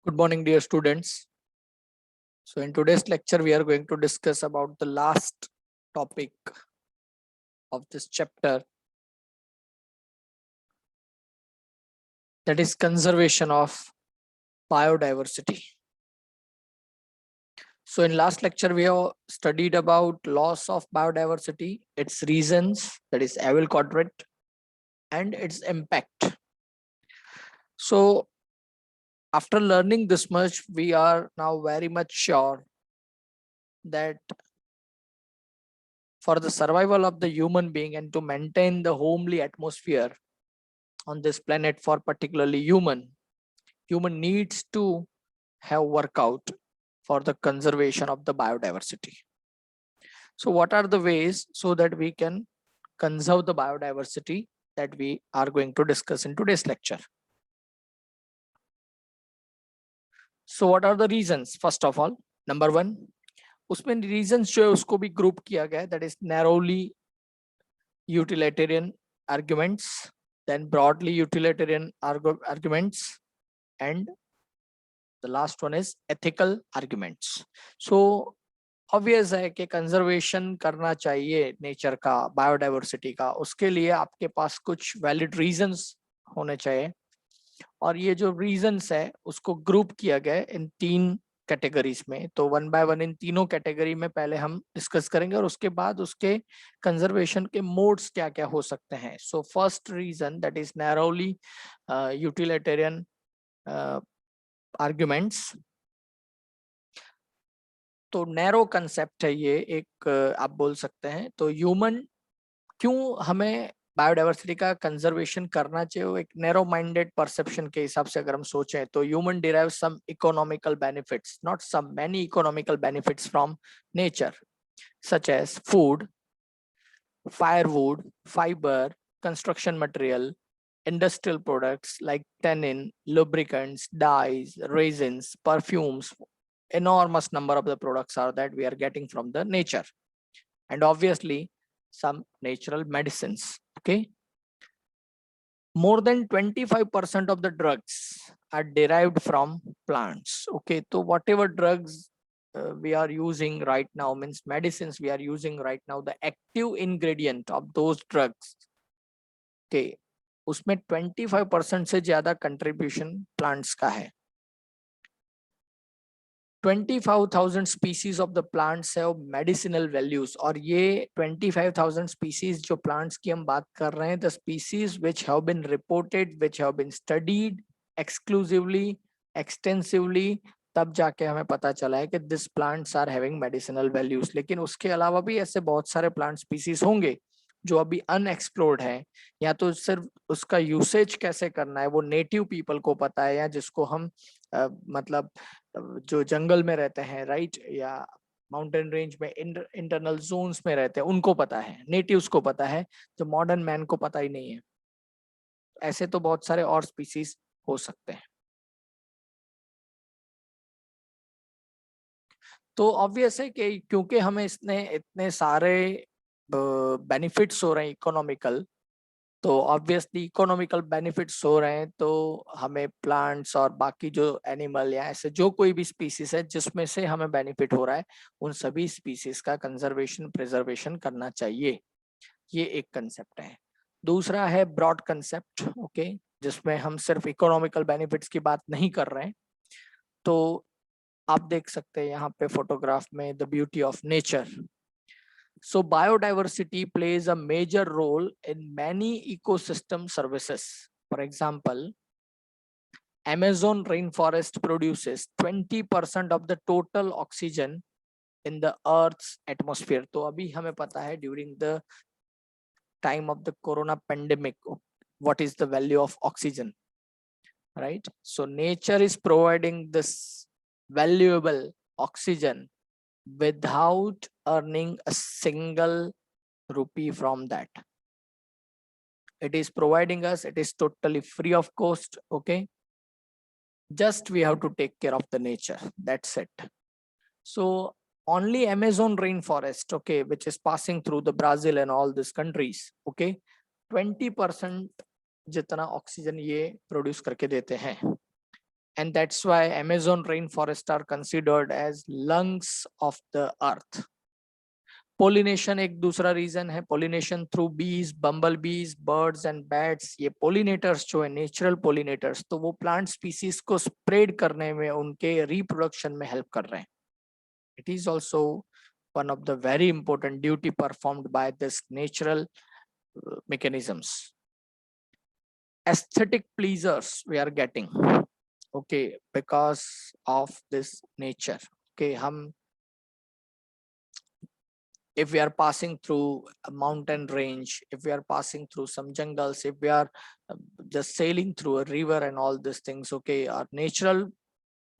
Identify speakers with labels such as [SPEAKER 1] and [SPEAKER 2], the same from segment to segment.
[SPEAKER 1] Good morning, dear students. So in today's lecture, we are going to discuss about the last topic of this chapter, that is conservation of biodiversity. So in last lecture, we have studied about loss of biodiversity, its reasons, that is Abel quadrant, and its impact. So after learning this much, we are now very much sure that for the survival of the human being and to maintain the homely atmosphere on this planet for particularly human needs to have workout for the conservation of the biodiversity. So what are the ways so that we can conserve the biodiversity that we are going to discuss in today's lecture? So what are the reasons? First of all, number one, उसमें reasons जो है उसको भी group किया गया है, that is narrowly utilitarian arguments, then broadly utilitarian arguments, and the last one is ethical arguments. So obvious है कि कंजर्वेशन करना चाहिए नेचर का, बायोडाइवर्सिटी का, उसके लिए आपके पास कुछ वैलिड रीजंस होने चाहिए, और ये जो रीजंस है उसको ग्रुप किया गया इन तीन कैटेगरीज में. तो वन बाय वन इन तीनों कैटेगरी में पहले हम डिस्कस करेंगे और उसके बाद उसके कंजर्वेशन के मोड्स क्या क्या हो सकते हैं. So first reason, that is narrowly utilitarian arguments. तो नैरो कंसेप्ट है ये, एक आप बोल सकते हैं. तो ह्यूमन क्यों हमें बायोडाइवर्सिटी का कंजर्वेशन करना चाहिए, वो एक नैरो माइंडेड परसेप्शन के हिसाब से अगर हम सोचें तो human derive some economical benefits, not some, many economical benefits from nature, such as food, firewood, fiber, construction material, industrial products like tannin, lubricants, dyes, resins, perfumes. Enormous number of the products are that we are getting from the nature, and obviously some natural medicines. Okay, more than 25% of the drugs are derived from plants. Okay, so whatever drugs we are using right now, means medicines we are using right now, the active ingredient of those drugs, okay, उसमें 25% से ज्यादा contribution plants का है. 25,000 species of the plants have medicinal values, और ये 25,000 species जो plants की हम बात कर रहे हैं, the species which have been reported, which have been studied exclusively, extensively, तब जाके हमें पता चला है कि this plants are having medicinal values. लेकिन उसके अलावा भी ऐसे बहुत सारे plant species होंगे जो अभी अनएक्सप्लोर्ड है, या तो सिर्फ उसका यूसेज कैसे करना है वो नेटिव पीपल को पता है, या जिसको हम मतलब जो जंगल में रहते हैं, राइट, या माउंटेन रेंज में इंटरनल जोन्स में रहते हैं उनको पता है, नेटिव्स को पता है, जो मॉडर्न मैन को पता ही नहीं है. ऐसे तो बहुत सारे और स्पीसीज हो सकते हैं. तो ऑब्वियस है कि क्योंकि हमें इसने इतने सारे बेनिफिट्स हो रहे हैं इकोनॉमिकल, तो ऑब्वियसली इकोनॉमिकल बेनिफिट्स हो रहे हैं, तो हमें प्लांट्स और बाकी जो एनिमल या ऐसे जो कोई भी स्पीसीज है जिसमें से हमें बेनिफिट हो रहा है, उन सभी स्पीसीज का कंजर्वेशन, प्रिजर्वेशन करना चाहिए. ये एक कंसेप्ट है. दूसरा है ब्रॉड कंसेप्ट, ओके, जिसमें हम सिर्फ इकोनॉमिकल बेनिफिट्स की बात नहीं कर रहे हैं. तो आप देख सकते हैं यहाँ पे फोटोग्राफ में the beauty of nature. So biodiversity plays a major role in many ecosystem services. For example, Amazon rainforest produces 20% of the total oxygen in the Earth's atmosphere. तो अभी हमें पता है during the time of the corona pandemic, what is the value of oxygen, right? So nature is providing this valuable oxygen without earning a single rupee from that. It is providing us, it is totally free of cost. Okay, just we have to take care of the nature, that's it. So only Amazon rainforest, okay, which is passing through the Brazil and all these countries, okay, 20% जितना oxygen ये produce करके देते हैं. and that's why Amazon rainforest are considered as lungs of the earth. Pollination एक दूसरा reason है, pollination through बीज, बम्बल बीज, बर्ड्स एंड बैट्स, ये पोलिनेटर्स जो है नेचुरल पोलिनेटर्स, तो वो प्लांट स्पीसीज को स्प्रेड करने में, उनके रिप्रोडक्शन में हेल्प कर रहे हैं. It is also one of the very important duty performed by this natural mechanisms. Aesthetic pleasures we are getting, okay, because of this nature. Okay, hum if we are passing through a mountain range, if we are passing through some jungles, if we are just sailing through a river and all these things, okay, our natural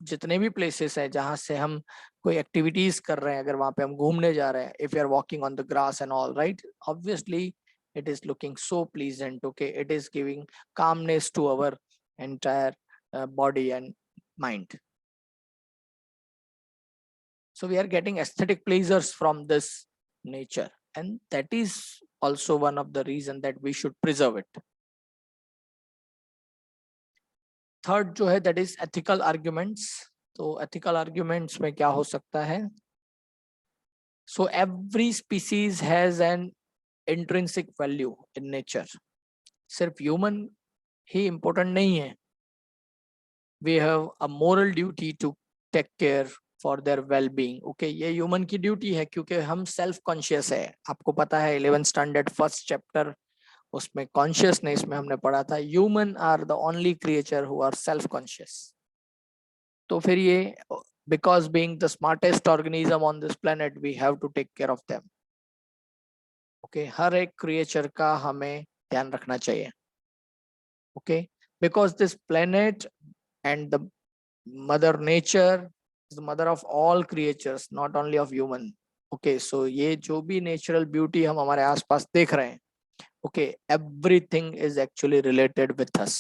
[SPEAKER 1] जितने भी places है जहां से हम कोई activities कर रहे हैं, अगर वहां पे हम घूमने जा रहे हैं, if you are walking on the grass and all, right, obviously it is looking so pleasant, okay, it is giving calmness to our entire body and mind. So we are getting aesthetic pleasures from this nature, and that is also one of the reason that we should preserve it. Third जो है that is ethical arguments. तो ethical arguments में क्या हो सकता है? So every species has an intrinsic value in nature. सिर्फ human ही इंपॉर्टेंट नहीं है. We have a moral duty to take care for their well being. Okay, ये ह्यूमन की ड्यूटी है क्योंकि हम सेल्फ कॉन्शियस है. आपको पता है 11th स्टैंडर्ड फर्स्ट चैप्टर, उसमें कॉन्शियसनेस में हमने पढ़ा था human are the only creature who are self conscious. तो फिर ये because being the smartest organism on this planet we have to take care of them. Okay, हर एक क्रिएचर का हमें ध्यान रखना चाहिए. Okay, because this planet and the mother nature is the mother of all creatures, not only of human. Okay, so ये जो भी नेचुरल ब्यूटी हम हमारे आसपास देख रहे हैं, okay, everything is actually related with us,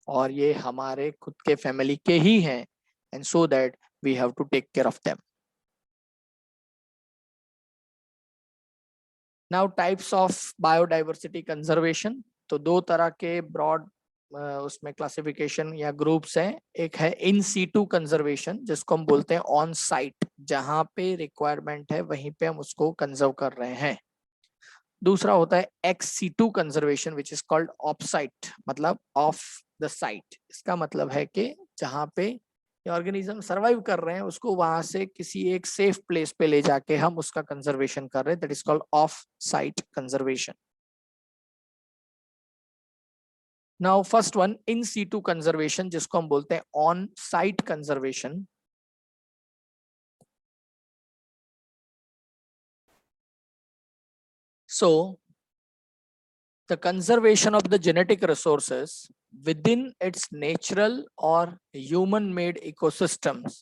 [SPEAKER 1] और ये हमारे खुद के फैमिली के ही हैं, and so that we have to take care of them. Now types of biodiversity conservation. तो दो तरह के ब्रॉड उसमें क्लासिफिकेशन या ग्रुप्स हैं. एक है इन सीटू कंजर्वेशन, जिसको हम बोलते हैं ऑन साइट, जहां पे रिक्वायरमेंट है वहीं पे हम उसको कंजर्व कर रहे हैं. दूसरा होता है ex situ conservation which is called off site, मतलब ऑफ द साइट. इसका मतलब है कि जहां पे ऑर्गेनिज्म सर्वाइव कर रहे हैं उसको वहां से किसी एक सेफ प्लेस पे ले जाके हम उसका कंजर्वेशन कर रहे हैं. That is called off site conservation. Now first one, in situ conservation, जिसको हम बोलते हैं on site conservation. So the conservation of the genetic resources within its natural or human-made ecosystems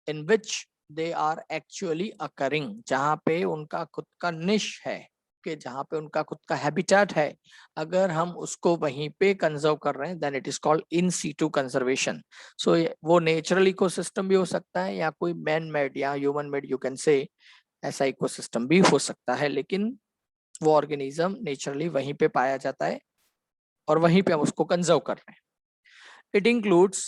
[SPEAKER 1] in which they are actually occurring, जहाँ पे उनका खुद का निश है, कि जहाँ पे उनका खुद का हैबिटेट है, अगर हम उसको वहीं पे कंजर्व कर रहे हैं, then it is called in situ conservation. So वो नेचुरल इकोसिस्टम भी हो सकता है या कोई मैन मेड या ह्यूमन मेड, यू कैन से, ऐसा इकोसिस्टम भी हो सकता है, लेकिन वो ऑर्गेनिज्म नेचुरली वहीं पे पाया जाता है और वहीं पे हम उसको कंजर्व कर रहे हैं. It includes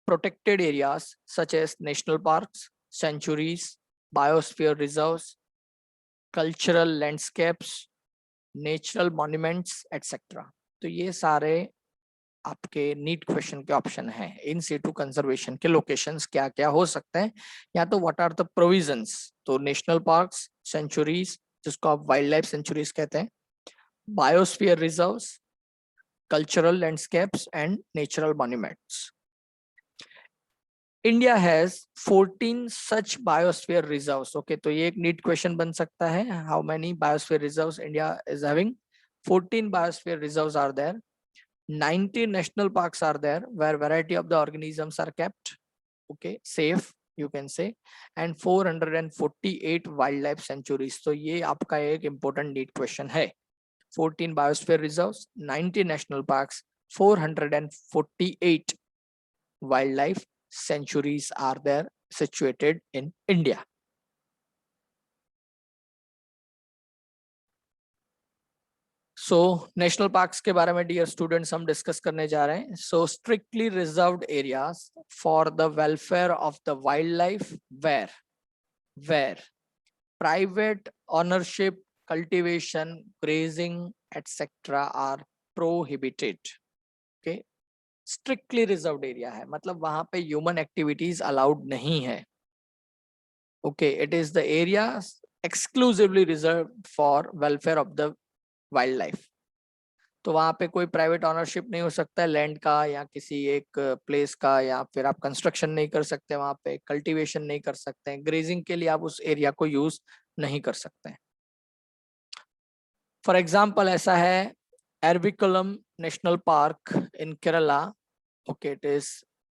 [SPEAKER 1] protected areas such as national parks, sanctuaries, biosphere reserves, cultural landscapes, natural monuments etcetera. तो ये सारे आपके नीट क्वेश्चन के ऑप्शन हैं. इन सीटू कंजर्वेशन के लोकेशंस क्या क्या हो सकते हैं, या तो व्हाट आर द प्रोविजंस. तो नेशनल पार्क्स, सेंचुरीज, जिसको आप वाइल्ड लाइफ सेंचुरीज कहते हैं, biosphere reserves, cultural landscapes and natural monuments. India has 14 such biosphere reserves. Okay, तो ये एक नीट क्वेश्चन बन सकता है. How many biosphere reserves India is having? 14 biosphere reserves are there. 90 national parks are there where variety of the organisms are kept, okay, safe you can say, and 448 wildlife sanctuaries. तो ये आपका एक important need question है. 14 biosphere reserves, 90 national parks, 448 wildlife sanctuaries are there situated in India. So national parks के बारे में dear students हम discuss करने जा रहे हैं. So strictly reserved areas for the welfare of the wildlife where private ownership, cultivation, grazing etcetera are prohibited. Okay, strictly reserved area है, मतलब वहां पे ह्यूमन एक्टिविटीज अलाउड नहीं है. Okay, it is the area exclusively reserved for welfare of the wildlife. तो वहां पे कोई प्राइवेट ऑनरशिप नहीं हो सकता है लैंड का या किसी एक प्लेस का, या फिर आप कंस्ट्रक्शन नहीं कर सकते वहां पे, कल्टीवेशन नहीं कर सकते हैं, ग्रेजिंग के लिए आप उस एरिया को यूज नहीं कर सकते हैं. फॉर एग्जाम्पल ऐसा है Eravikulam national park in Kerala. Okay, it is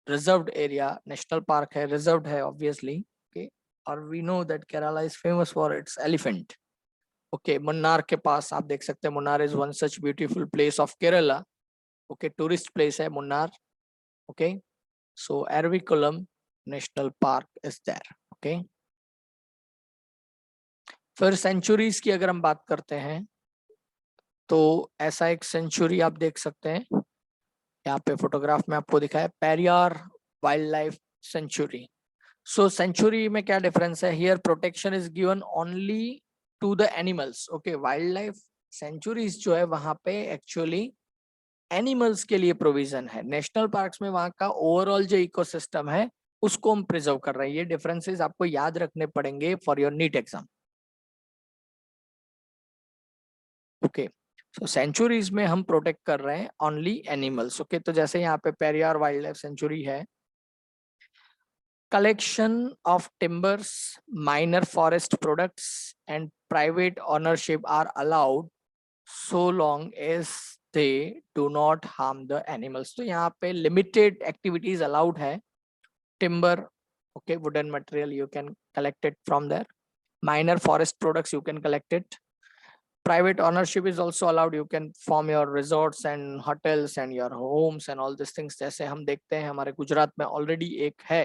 [SPEAKER 1] reserved area, national park है, रिजर्व्ड है ऑब्वियसली. ओके, और we know that Kerala is famous for its elephant. Okay, Munnar के पास आप देख सकते हैं, Munnar is one such beautiful place of Kerala. Okay, tourist place है Munnar. Okay, so Eravikulam national park is there. Okay, फिर सेंचुरीज की अगर हम बात करते हैं तो ऐसा एक सेंचुरी आप देख सकते हैं, यहाँ पे फोटोग्राफ में आपको दिखा है, Periyar wildlife sanctuary. So sanctuary में क्या डिफरेंस है, here protection is given only to the animals. Okay, wildlife sanctuaries जो है वहां पे एक्चुअली एनिमल्स के लिए प्रोविजन है. नेशनल पार्क्स में वहां का ओवरऑल जो इकोसिस्टम है उसको हम प्रिजर्व कर रहे हैं. ये डिफरेंसेस आपको याद रखने पड़ेंगे for your NEET exam. Okay, so sanctuaries में हम प्रोटेक्ट कर रहे हैं ओनली एनिमल्स. ओके, तो जैसे यहाँ पे पेरियार वाइल्ड लाइफ सेंचुरी है, collection of timbers, minor forest products and private ownership are allowed so long as they do not harm the animals. तो यहाँ पे limited activities allowed है. Timber, okay, wooden material you can collect it from there. Minor forest products you can collect it. Private ownership is also allowed. You can form your resorts and hotels and your homes and all these things. जैसे हम देखते हैं हमारे गुजरात में already एक है.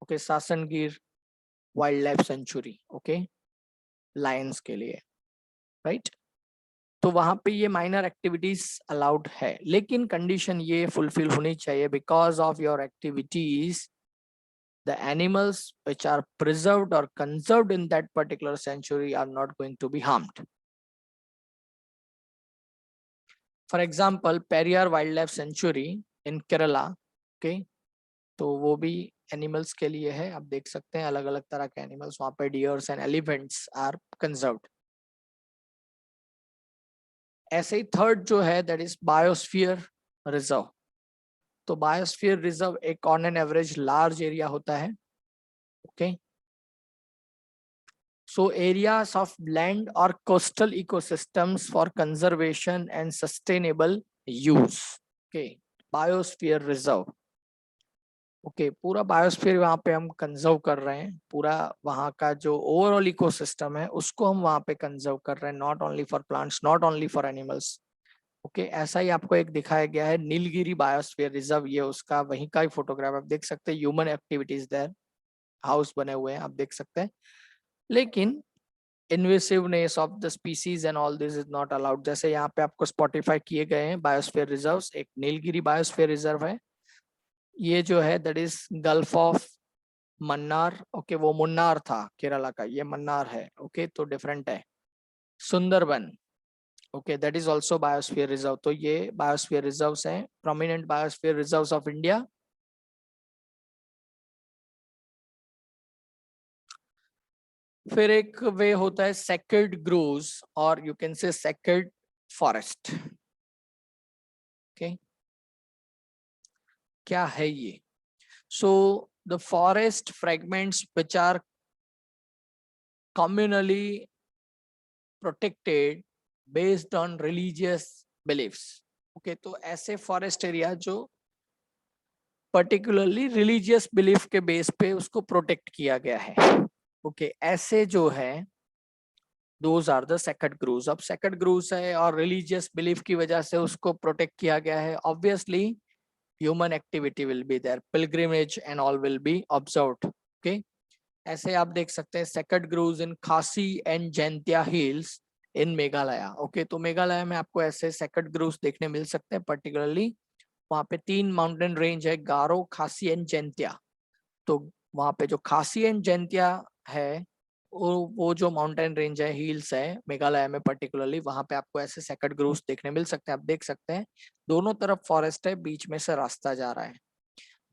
[SPEAKER 1] Okay, Sasan Gir wildlife sanctuary. Okay, lions के लिए, राइट. तो वहां पे ये माइनर एक्टिविटीज अलाउड है, लेकिन कंडीशन ये फुलफिल होनी चाहिए, because of your activities the animals which are preserved और conserved in that particular sanctuary are not going to be harmed. For example Periyar wildlife sanctuary in Kerala. Okay, तो वो भी animals के लिए है. आप देख सकते हैं अलग अलग तरह के एनिमल्स वहां पे, deers and elephants are conserved. ऐसे ही थर्ड जो है दैट इज बायोस्फीयर रिजर्व. तो बायोस्फीयर रिजर्व एक on an average large area होता है. Okay, so areas of land और coastal ecosystems for conservation and sustainable use. Okay, biosphere reserve. Okay, पूरा बायोस्फीयर वहां पे हम कंजर्व कर रहे हैं. पूरा वहां का जो ओवरऑल इकोसिस्टम है उसको हम वहां पे कंजर्व कर रहे हैं, not only for plants, not only for animals. Okay, ऐसा ही आपको एक दिखाया गया है नीलगिरी बायोस्फीयर रिजर्व. ये उसका वहीं का ही फोटोग्राफ आप देख सकते हैं. ह्यूमन एक्टिविटीज देयर, हाउस बने हुए हैं आप देख सकते हैं, लेकिन invasiveness of the species and all this is not allowed. जैसे यहाँ पे आपको स्पॉटिफाई किए गए हैं बायोस्फीयर रिजर्व्स. एक नीलगिरी बायोस्फीयर रिजर्व है, ये जो है that is gulf of Mannar. Okay, वो मुन्नार था केरला का, ये मन्नार है. ओके, तो डिफरेंट है. Sundarban, okay, that is also biosphere reserve. तो ये बायोस्फीयर रिजर्व्स हैं, prominent biosphere reserves of India. फिर एक वे होता है सेक्रेड ग्रोव्स और you can say sacred forest. Okay, क्या है ये? So the forest fragments which are communally protected based on religious beliefs. Okay, तो ऐसे फॉरेस्ट एरिया जो पर्टिकुलरली रिलीजियस बिलीफ के बेस पे उसको प्रोटेक्ट किया गया है. ओके, ऐसे जो है those are the sacred groves. अब सेक्रेड ग्रोव्स है और रिलीजियस बिलीफ की वजह से उसको प्रोटेक्ट किया गया है. Obviously human activity will be there, pilgrimage and all will be observed. Okay, ऐसे आप देख सकते हैं sacred groves in Khasi and Jaintia hills in Meghalaya. Okay, तो मेघालय में आपको ऐसे सेकंड ग्रुव्स देखने मिल सकते हैं। पर्टिकुलरली वहाँ पे 3 माउंटेन रेंज है, गारो, खासी एंड जैंतिया। तो वहाँ पे जो खासी एंड जैंतिया है, वो जो माउंटेन रेंज है, हिल्स है मेघालय में पर्टिकुलरली, वहाँ पे आपको ऐसे सेकंड ग्रुव्स देखने मिल सकते हैं। आप देख सकते हैं दोनों तरफ फॉरेस्ट है, बीच में से रास्ता जा रहा है।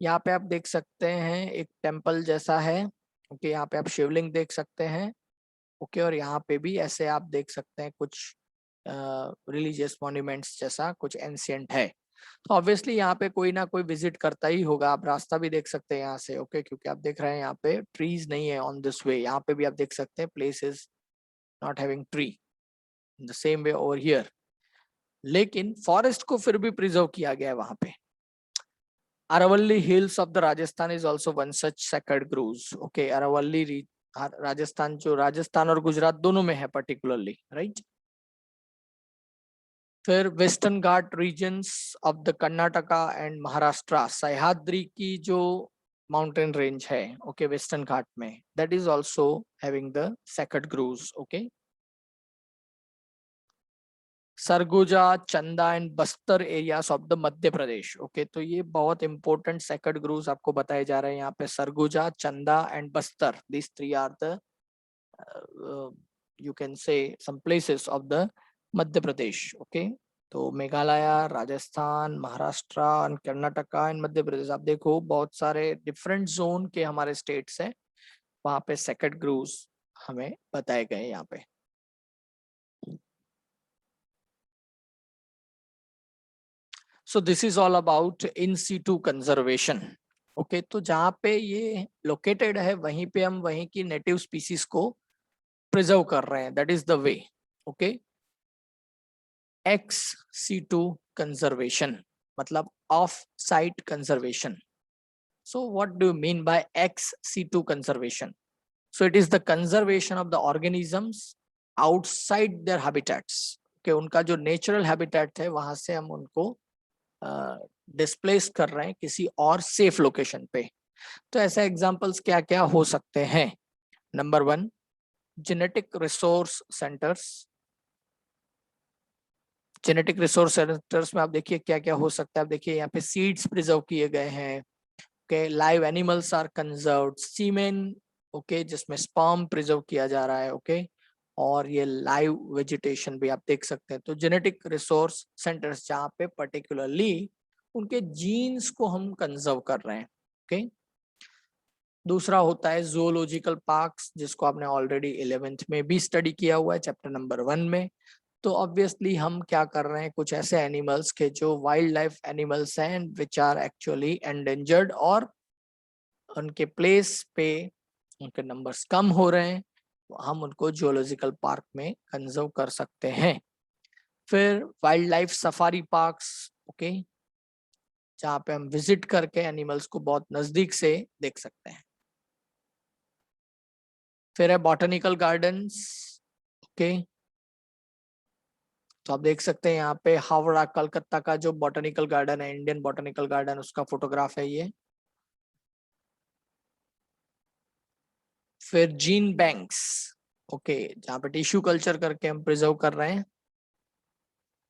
[SPEAKER 1] यहाँ पे आप देख सकते हैं एक टेम्पल जैसा है। ओके, यहाँ पे आप शिवलिंग देख सकते हैं। ओके, और यहाँ पे भी ऐसे आप देख सकते हैं कुछ रिलीजियस मॉन्यूमेंट्स जैसा कुछ एंशियंट है। तो ऑब्वियसली यहाँ पे कोई ना कोई विजिट करता ही होगा। आप रास्ता भी देख सकते हैं यहाँ से। ओके, क्योंकि आप देख रहे हैं यहाँ पे ट्रीज नहीं है ऑन दिस वे। यहाँ पे भी आप देख सकते हैं place is not having tree in the same way over here. लेकिन फॉरेस्ट को फिर भी प्रिजर्व किया गया है वहां पे। Aravalli hills of the Rajasthan is also one such sacred groves. Okay, Aravalli Rajasthan, जो राजस्थान और गुजरात दोनों में है पर्टिकुलरली, राइट। फिर Western Ghat regions of the Karnataka and Maharashtra, Sahyadri की जो माउंटेन रेंज है, ओके, वेस्टर्न घाट में, that is also having the sacred groves. Okay, Surguja, Chanda and Bastar areas of the Madhya Pradesh. Okay, तो ये बहुत इंपॉर्टेंट सेकंड ग्रुव्स आपको बताए जा रहे हैं यहाँ पे। Surguja, Chanda and Bastar, this three are the you can say some places of the Madhya Pradesh. Okay, तो मेघालय, राजस्थान, महाराष्ट्र एंड कर्नाटका एंड मध्य प्रदेश, आप देखो बहुत सारे डिफरेंट जोन के हमारे स्टेट्स हैं, वहां पे सेकंड ग्रुव्स हमें बताए गए यहाँ पे। So this is all about in situ conservation. Okay, तो जहाँ पे ये लोकेटेड है वहीं पे हम वहीं की नेटिव स्पीसीज को प्रिजर्व कर रहे हैं, that is the way. Okay, ex situ conservation मतलब off site conservation. So what do you mean by ex situ conservation? So it is the conservation of the organisms outside their habitats. Okay, उनका जो natural habitat है वहां से हम उनको displace कर रहे हैं किसी और सेफ लोकेशन पे। तो ऐसे एग्जांपल्स क्या क्या हो सकते हैं? Number 1, genetic resource centres. Genetic resource centres में आप देखिए क्या क्या हो सकता है। आप देखिए यहाँ पे सीड्स प्रिजर्व किए गए हैं। Okay, live animals are conserved, semen, okay, जिसमें स्पर्म प्रिजर्व किया जा रहा है। ओके, और ये लाइव वेजिटेशन भी आप देख सकते हैं। तो जेनेटिक रिसोर्स सेंटर्स जहाँ पे पर्टिकुलरली उनके जीन्स को हम कंजर्व कर रहे हैं। ओके, दूसरा होता है जूलॉजिकल पार्क्स, जिसको आपने ऑलरेडी 11th में भी स्टडी किया हुआ है चैप्टर नंबर 1 में। तो ऑब्वियसली हम क्या कर रहे हैं, कुछ ऐसे एनिमल्स के जो वाइल्ड लाइफ एनिमल्स हैं विच आर एक्चुअली एंडेंजर्ड और उनके प्लेस पे उनके नंबर्स कम हो रहे हैं, हम उनको जूलॉजिकल पार्क में कंजर्व कर सकते हैं। फिर wild life safari parks, okay, जहाँ पे हम विजिट करके एनिमल्स को बहुत नजदीक से देख सकते हैं। फिर है बॉटनिकल गार्डन्स। ओके, तो आप देख सकते हैं यहाँ पे हावड़ा कलकत्ता का जो बॉटनिकल गार्डन है, इंडियन बॉटनिकल गार्डन, उसका फोटोग्राफ है ये। फिर जीन बैंक्स, ओके, जहाँ पे टिश्यू कल्चर करके हम प्रिजर्व कर रहे हैं।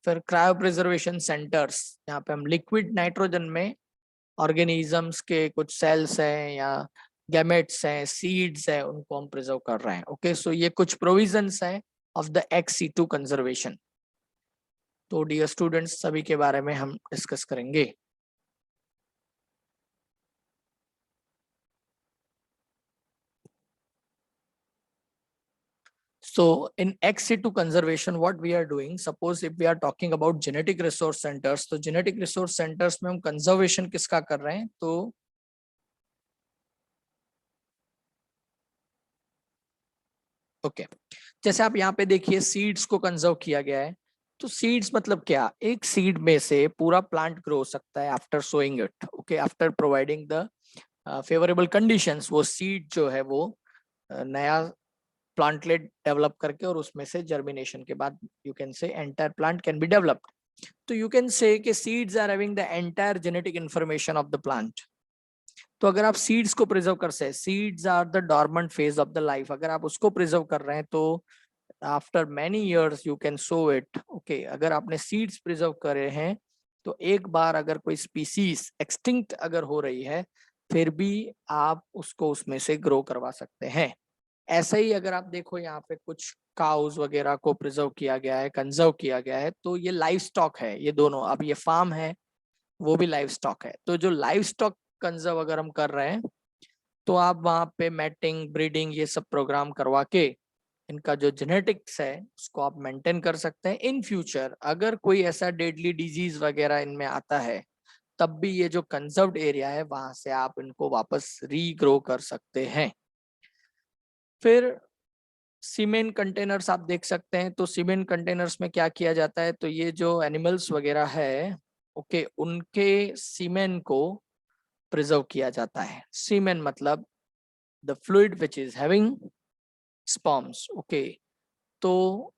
[SPEAKER 1] फिर क्रायो प्रिजर्वेशन सेंटर्स, जहाँ पे हम लिक्विड नाइट्रोजन में ऑर्गेनिजम्स के कुछ सेल्स हैं या गैमेट्स हैं, सीड्स हैं, उनको हम प्रिजर्व कर रहे हैं। ओके, सो ये कुछ प्रोविजंस हैं of the ex situ conservation. तो डियर स्टूडेंट्स, सभी के बारे में हम डिस्कस करेंगे। So in ex situ conservation, what we are doing, suppose if we are talking about genetic resource centers, तो genetic resource centers में हम conservation किसका कर रहे हैं? तो ओके, जैसे आप यहाँ पे देखिए सीड्स को कंजर्व किया गया है। तो सीड्स मतलब क्या? एक सीड में से पूरा प्लांट ग्रो हो सकता है after sowing it. Okay, after providing the favourable conditions, वो सीड जो है वो नया प्लांटलेट डेवलप करके और उसमें से जर्मिनेशन के बाद you can say entire plant can be developed. तो यू कैन से कि seeds are having the entire genetic information of the plant. तो अगर आप सीड्स को प्रिजर्व कर से, seeds are the dormant phase of the life, अगर आप उसको प्रिजर्व कर रहे हैं तो after many years you can sow it. Okay, अगर आपने सीड्स प्रिजर्व करे हैं तो एक बार अगर कोई स्पीसीज एक्सटिंक्ट अगर हो रही है फिर भी आप उसको उसमें से ग्रो करवा सकते हैं। ऐसे ही अगर आप देखो यहाँ पे कुछ काउज वगैरह को प्रिजर्व किया गया है, कंजर्व किया गया है, तो ये लाइव स्टॉक है, ये दोनों। अब ये फार्म है, वो भी लाइव स्टॉक है। तो जो लाइव स्टॉक कंजर्व अगर हम कर रहे हैं तो आप वहां पे मैटिंग, ब्रीडिंग, ये सब प्रोग्राम करवा के इनका जो जेनेटिक्स है उसको आप मेंटेन कर सकते हैं। इन फ्यूचर अगर कोई ऐसा डेडली डिजीज वगैरह इनमें आता है तब भी ये जो कंजर्व्ड एरिया है वहां से आप इनको वापस रीग्रो कर सकते हैं। फिर सीमेंट कंटेनर्स आप देख सकते हैं। तो सीमेंट कंटेनर्स में क्या किया जाता है, तो ये जो एनिमल्स वगैरह है, ओके, उनके सीमेंट को प्रिजर्व किया जाता है। सीमेंट मतलब the fluid which is having sperms. Okay, तो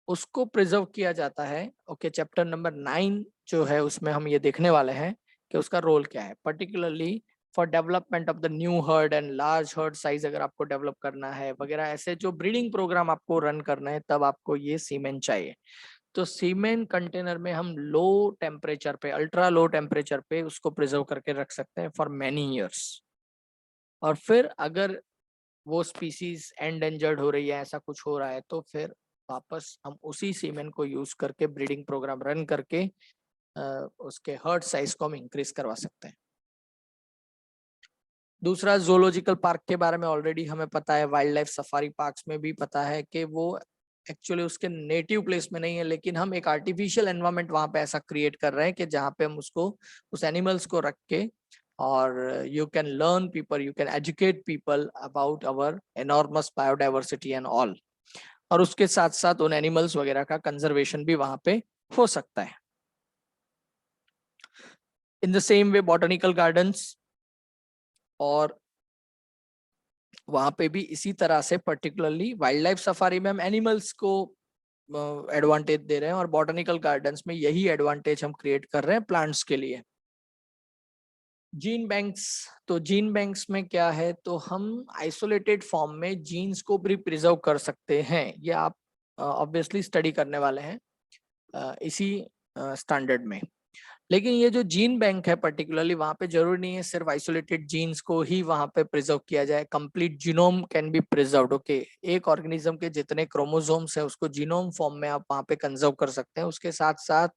[SPEAKER 1] उसको प्रिजर्व किया जाता है। ओके, चैप्टर नंबर 9 जो है उसमें हम ये देखने वाले हैं कि उसका रोल क्या है, particularly for development of the new heard and large heard size. अगर आपको डेवलप करना है वगैरह, ऐसे जो ब्रीडिंग प्रोग्राम आपको रन करना है तब आपको ये सीमेंट चाहिए। तो सीमेंट कंटेनर में हम लो टेम्परेचर पे, अल्ट्रा लो टेम्परेचर पे उसको प्रिजर्व करके रख सकते हैं फॉर मेनी ईयर्स। और फिर अगर वो स्पीसीज एंडेंजर्ड हो रही है, ऐसा कुछ हो रहा है, तो फिर वापस हम उसी सीमेंट को यूज करके ब्रीडिंग प्रोग्राम रन करके उसके हर्ट साइज को हम इंक्रीज करवा सकते हैं। दूसरा, जोलॉजिकल पार्क के बारे में ऑलरेडी हमें पता है, वाइल्ड लाइफ सफारी पार्क्स में भी पता है कि वो एक्चुअली उसके नेटिव प्लेस में नहीं है, लेकिन हम एक आर्टिफिशियल एनवायरनमेंट वहां पे ऐसा क्रिएट कर रहे हैं कि जहाँ पे हम उसको, उस एनिमल्स को रख के, और you can learn people, you can educate people about our enormous biodiversity and all. और उसके साथ साथ उन एनिमल्स वगैरह का कंजर्वेशन भी वहां पे हो सकता है। इन the same way botanical gardens, और वहां पे भी इसी तरह से पर्टिकुलरली वाइल्ड लाइफ सफारी में हम एनिमल्स को एडवांटेज दे रहे हैं, और बॉटनिकल गार्डन्स में यही एडवांटेज हम क्रिएट कर रहे हैं प्लांट्स के लिए। जीन बैंक्स, तो जीन बैंक्स में क्या है, तो हम आइसोलेटेड फॉर्म में जीन्स को भी प्रिजर्व कर सकते हैं। ये आप ऑब्वियसली स्टडी करने वाले हैं इसी स्टैंडर्ड में। लेकिन ये जो जीन बैंक है पर्टिकुलरली, वहां पे जरूरी नहीं है सिर्फ आइसोलेटेड जीन्स को ही वहां पे प्रिजर्व किया जाए, complete genome can be preserved. Okay, एक ऑर्गेनिज्म के जितने क्रोमोसोम्स है उसको जीनोम फॉर्म में आप वहां पे कंजर्व कर सकते हैं। उसके साथ साथ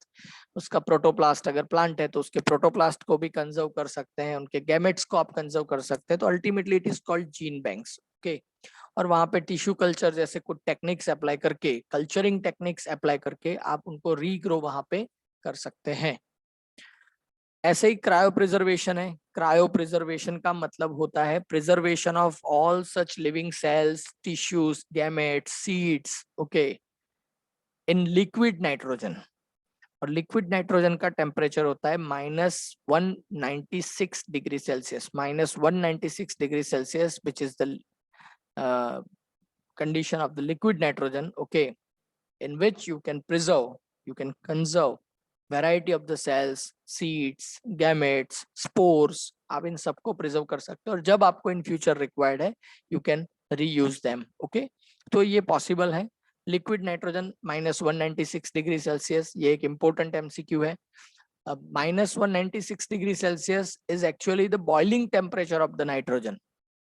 [SPEAKER 1] उसका प्रोटोप्लास्ट, अगर प्लांट है तो उसके प्रोटोप्लास्ट को भी कंजर्व कर सकते हैं, उनके गैमेट्स को आप कंजर्व कर सकते हैं। तो ultimately it is called gene banks. Okay, और वहां पे टिश्यू कल्चर जैसे कुछ टेक्निक्स अप्लाई करके, कल्चरिंग टेक्निक्स अप्लाई करके आप उनको रीग्रो वहां पे कर सकते हैं। ऐसे ही क्रायो प्रिजर्वेशन है। क्रायो प्रिजर्वेशन का मतलब होता है preservation of all such living cells, tissues, gametes, seeds, okay, in liquid nitrogen. और लिक्विड नाइट्रोजन का टेम्परेचर होता है -196 degree Celsius, -196 degree Celsius, which is the condition of the liquid nitrogen, okay, in which you can preserve, you can conserve variety of the cells, seeds, gametes, spores। आप इन सबको preserve कर सकते हो, और जब आपको इन फ्यूचर रिक्वायर्ड है you can reuse them. Okay, तो ये पॉसिबल है। लिक्विड नाइट्रोजन -196 डिग्री सेल्सियस, ये एक इंपॉर्टेंट एमसीक्यू है। अब -196 degree Celsius is actually the boiling temperature of the nitrogen.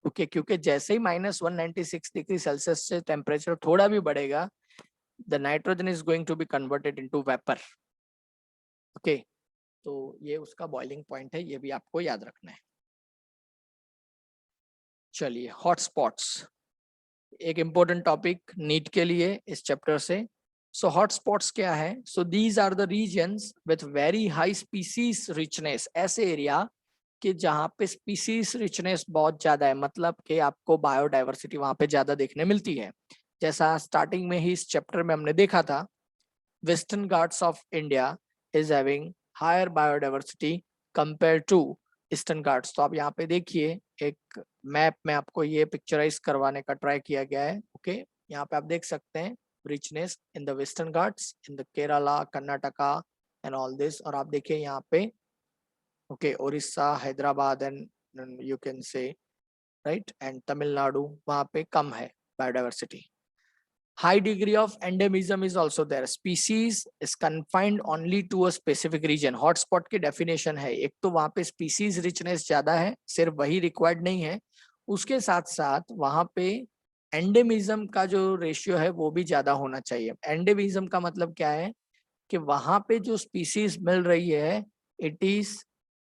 [SPEAKER 1] Okay, क्योंकि जैसे ही -196 डिग्री सेल्सियस से टेम्परेचर थोड़ा भी बढ़ेगा, the nitrogen is going to be converted into vapour. Okay, तो ये उसका बॉइलिंग पॉइंट है, ये भी आपको याद रखना है। चलिए, हॉटस्पॉट्स एक इंपॉर्टेंट टॉपिक नीट के लिए इस चैप्टर से। सो हॉटस्पॉट्स क्या है, so these are the regions with very high species richness. ऐसे एरिया कि जहाँ पे स्पीसीज रिचनेस बहुत ज्यादा है, मतलब कि आपको बायोडाइवर्सिटी वहां पे ज्यादा देखने मिलती है। जैसा स्टार्टिंग में ही इस चैप्टर में हमने देखा था, Western Ghats of India is having higher biodiversity compare to Eastern Ghats. तो आप यहाँ पे देखिए, एक मैप में आपको ये पिक्चराइज करवाने का ट्राई किया गया है। ओके, यहाँ पे आप देख सकते हैं richness in the western Ghats, in the Kerala, Karnataka and all this. और आप देखिए यहाँ पे, okay, Orissa, Hyderabad and you can से राइट, एंड तमिलनाडु, वहाँ पे कम है biodiversity. High degree of endemism is also there. Species is confined only to a specific region. Hotspot की डेफिनेशन है, एक तो वहां पे स्पीसीज रिचनेस ज्यादा है, सिर्फ वही रिक्वायर्ड नहीं है, उसके साथ साथ वहां पे एंडेमिज्म का जो रेशियो है वो भी ज्यादा होना चाहिए। एंडेमिज्म का मतलब क्या है कि वहां पे जो स्पीसीज मिल रही है it is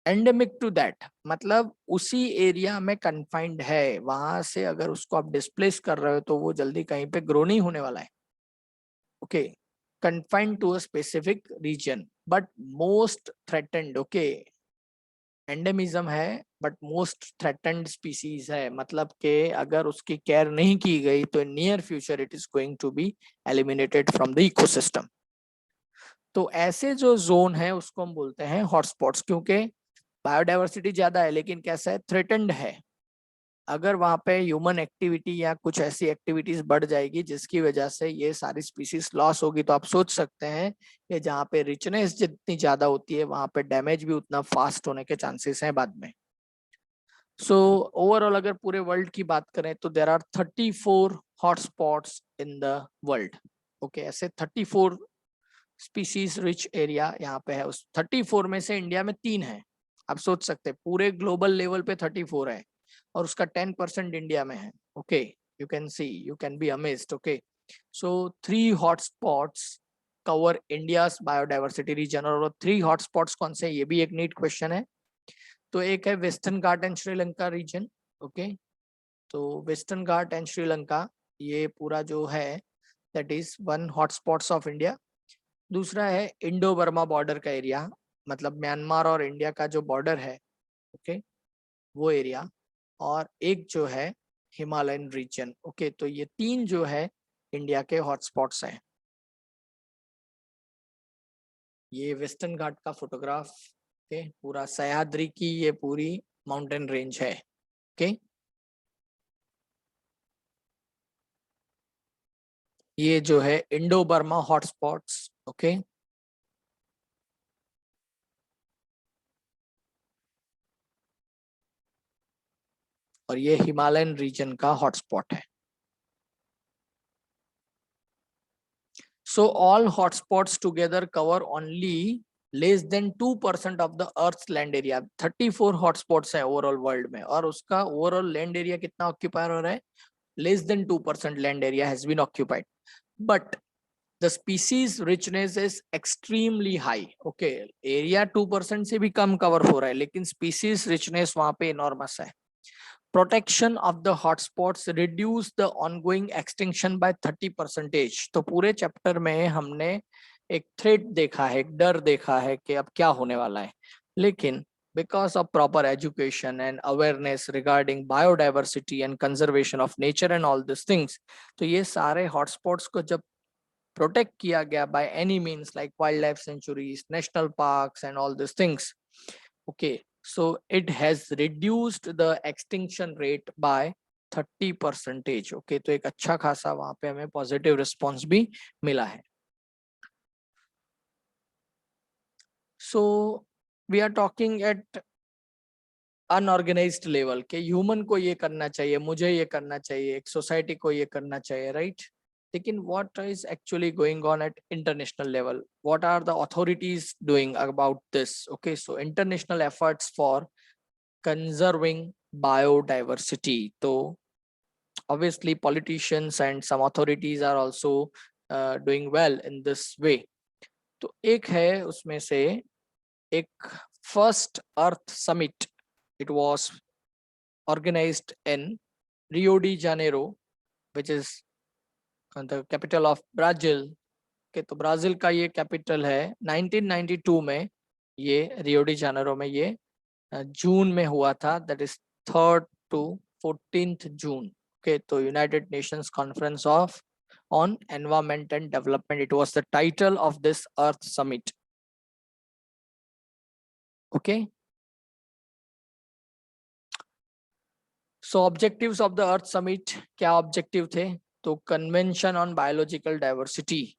[SPEAKER 1] endemic to that, मतलब उसी एरिया में कन्फाइंड है, वहां से अगर उसको आप डिस्प्लेस कर रहे हो तो वो जल्दी कहीं पे ग्रो नहीं होने वाला है। Okay, confined to a specific region but most threatened. Okay, endemism है बट मोस्ट थ्रेटेंड स्पीसीज है, मतलब कि अगर उसकी केयर नहीं की गई तो near future it is going to be eliminated from the ecosystem. तो ऐसे जो जोन है उसको हम बोलते हैं हॉटस्पॉट्स, क्योंकि बायोडाइवर्सिटी ज्यादा है लेकिन कैसा है, थ्रेटेंड है। अगर वहां पे ह्यूमन एक्टिविटी या कुछ ऐसी एक्टिविटीज बढ़ जाएगी जिसकी वजह से ये सारी स्पीसीज लॉस होगी, तो आप सोच सकते हैं कि जहाँ पे रिचनेस जितनी ज्यादा होती है वहां पे डैमेज भी उतना फास्ट होने के चांसेस हैं बाद में। सो ओवरऑल अगर पूरे वर्ल्ड की बात करें तो there are 34 hotspots in the world. Okay, ऐसे 34 स्पीसीज रिच एरिया यहाँ पे है। उस 34 में से इंडिया में 3 है। आप सोच सकते हैं पूरे ग्लोबल लेवल पे 34 है और उसका 10% इंडिया में है। Okay, you can see, you can be amazed. Okay, so 3 hotspots cover India's biodiversity region. और 3 हॉटस्पॉट्स कौन से, ये भी एक नीट क्वेश्चन है। तो एक है Western Ghat and Sri Lanka region. Okay, तो वेस्टर्न घाट एंड श्रीलंका ये पूरा जो है that is one hotspots of India. दूसरा है इंडो बर्मा बॉर्डर का एरिया, मतलब म्यांमार और इंडिया का जो बॉर्डर है, ओके, वो एरिया। और एक जो है हिमालयन रीजन। ओके, तो ये 3 जो है इंडिया के हॉटस्पॉट्स हैं। ये वेस्टर्न घाट का फोटोग्राफ, ओके, पूरा सह्याद्री की ये पूरी माउंटेन रेंज है। ओके, ये जो है इंडो बर्मा हॉटस्पॉट्स। ओके, और ये हिमालयन रीजन का हॉटस्पॉट है। So all hotspots together cover only less than 2% of the Earth's land area। 34 hotspots है ओवरऑल वर्ल्ड में, और उसका ओवरऑल लैंड एरिया कितना ऑक्यूपायर हो रहा है, less than 2% land area has been occupied, but the species richness is extremely high। okay, area 2% से भी कम कवर हो रहा है लेकिन species richness वहां पे enormous है। Protection of the hotspots reduce the ongoing extinction by 30%। तो पूरे चैप्टर में हमने एक थ्रेट देखा है, एक डर देखा है कि अब क्या होने वाला है, लेकिन because of proper education and awareness regarding biodiversity and conservation of nature and all these things, तो ये सारे हॉटस्पॉट्स को जब प्रोटेक्ट किया गया by any means like wildlife sanctuaries, national parks and all these things, okay, so it has reduced the extinction rate by 30%। okay, तो एक अच्छा खासा वहां पे हमें पॉजिटिव रिस्पॉन्स भी मिला है। So we are talking at unorganised level के ह्यूमन को ये करना चाहिए, मुझे ये करना चाहिए, एक सोसाइटी को ये करना चाहिए, राइट? लेकिन what is actually going on at international level, what are the authorities doing about this? okay, so international efforts for conserving biodiversity, तो obviously politicians and some authorities are also doing well in this way। तो एक है उसमें से एक first earth summit, it was organized in Rio de Janeiro, which is the capital of Brazil। के तो Brazil का ये कैपिटल है। 1992 में ये रियो डी जानेरो में ये जून में हुआ था, that is 3rd to 14th June. Okay, तो United Nations conference of on environment and development, it was the title of this earth summit. Okay, so objectives of the earth summit, क्या objective थे? तो convention on biological diversity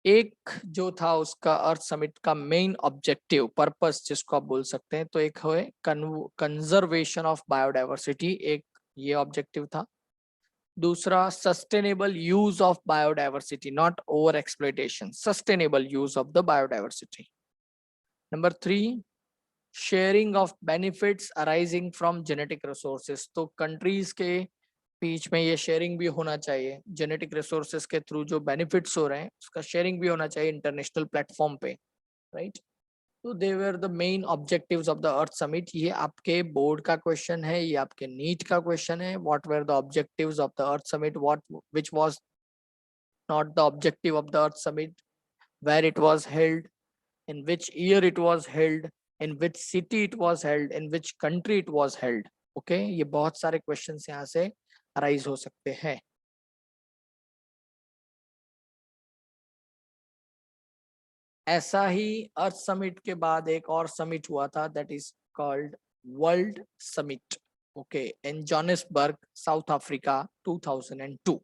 [SPEAKER 1] एक जो था उसका अर्थ summit का main objective, purpose जिसको आप बोल सकते हैं, तो एक है कंजर्वेशन ऑफ बायोडाइवर्सिटी, एक ये ऑब्जेक्टिव था। दूसरा sustainable use of biodiversity, not over exploitation, sustainable use of the biodiversity. Number 3, sharing of benefits arising from genetic resources. तो countries के बीच में ये शेयरिंग भी होना चाहिए, जेनेटिक रिसोर्सेज के थ्रू जो बेनिफिट्स हो रहे हैं उसका शेयरिंग भी होना चाहिए इंटरनेशनल प्लेटफॉर्म पे, राइट? तो they were the main objectives of the earth summit. ये आपके बोर्ड का क्वेश्चन है, ये आपके नीट का क्वेश्चन है. What were the objectives of the earth Summit, what which was not the objective of the earth Summit, where it was held, in which year it was held, in which city it was held, in which country it was held. Okay, ये बहुत सारे questions यहाँ से arise हो सकते हैं. ऐसा ही अर्थ summit के बाद एक और समिट हुआ था, that is called world summit, okay, in Johannesburg, South Africa, 2002.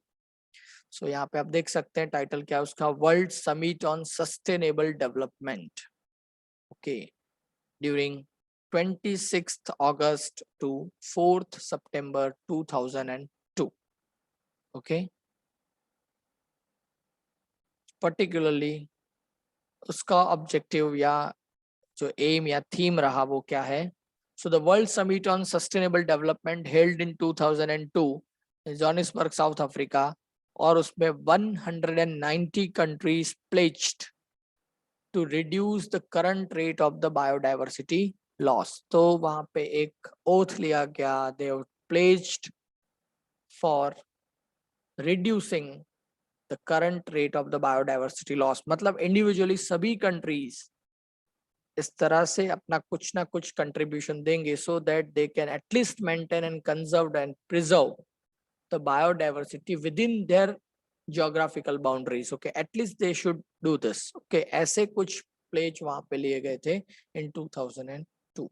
[SPEAKER 1] सो यहाँ पे आप देख सकते हैं टाइटल क्या है उसका, World Summit on Sustainable Development, okay, during 26th August to 4th September 2002. Okay, particularly उसका ऑब्जेक्टिव या जो एम या थीम रहा वो क्या है. So the World Summit on Sustainable Development held in 2002 in Johannesburg, South Africa, और उसमें 190 countries pledged to reduce the current rate of the biodiversity loss. तो वहां पे एक ओथ लिया गया, they pledged for reducing the current rate of the biodiversity loss. मतलब individually सभी कंट्रीज इस तरह से अपना कुछ ना कुछ कंट्रीब्यूशन देंगे, so that they can at least maintain and conserve and preserve the biodiversity with in their geographical boundaries. Okay, at least they should do this. Okay, ऐसे कुछ प्लेज वहां पे लिए गए थे in 2002.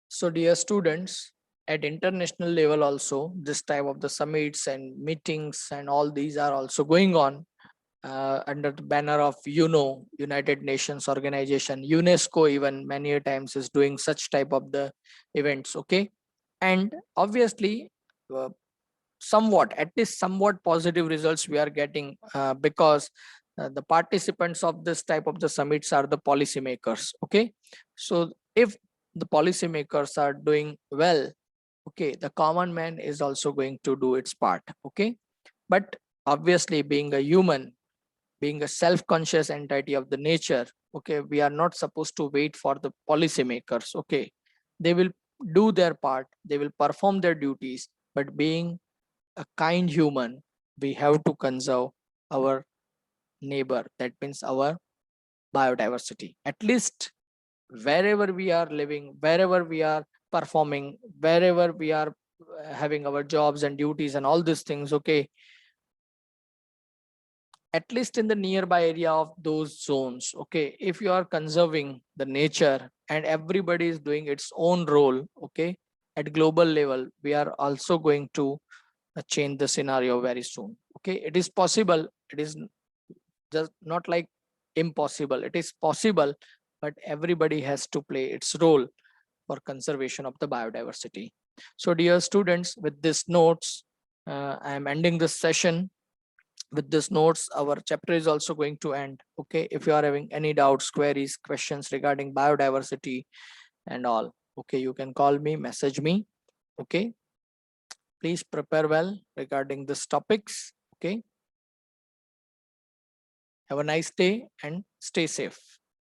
[SPEAKER 1] So dear students, at international level also this type of the summits and meetings and all these are also going on under the banner of United Nations Organization. UNESCO even many a times is doing such type of the events. Okay, and obviously somewhat, at least somewhat positive results we are getting because the participants of this type of the summits are the policymakers. Okay, so if the policymakers are doing well, okay, the common man is also going to do its part. Okay, but obviously being a human, being a self-conscious entity of the nature, okay, we are not supposed to wait for the policymakers. Okay, they will do their part, they will perform their duties, but being a kind human, we have to conserve our neighbor, that means our biodiversity. At least wherever we are living, wherever we are performing, wherever we are having our jobs and duties and all these things. Okay, at least in the nearby area of those zones. Okay, if you are conserving the nature and everybody is doing its own role, okay, at global level we are also going to change the scenario very soon. Okay, it is possible, it is just not like impossible, it is possible, but everybody has to play its role for conservation of the biodiversity. So dear students, with this notes, I am ending this session. With this notes, our chapter is also going to end. Okay, if you are having any doubts, queries, questions regarding biodiversity and all, okay, you can call me, message me. Okay, please prepare well regarding these topics. Okay, have a nice day and stay safe.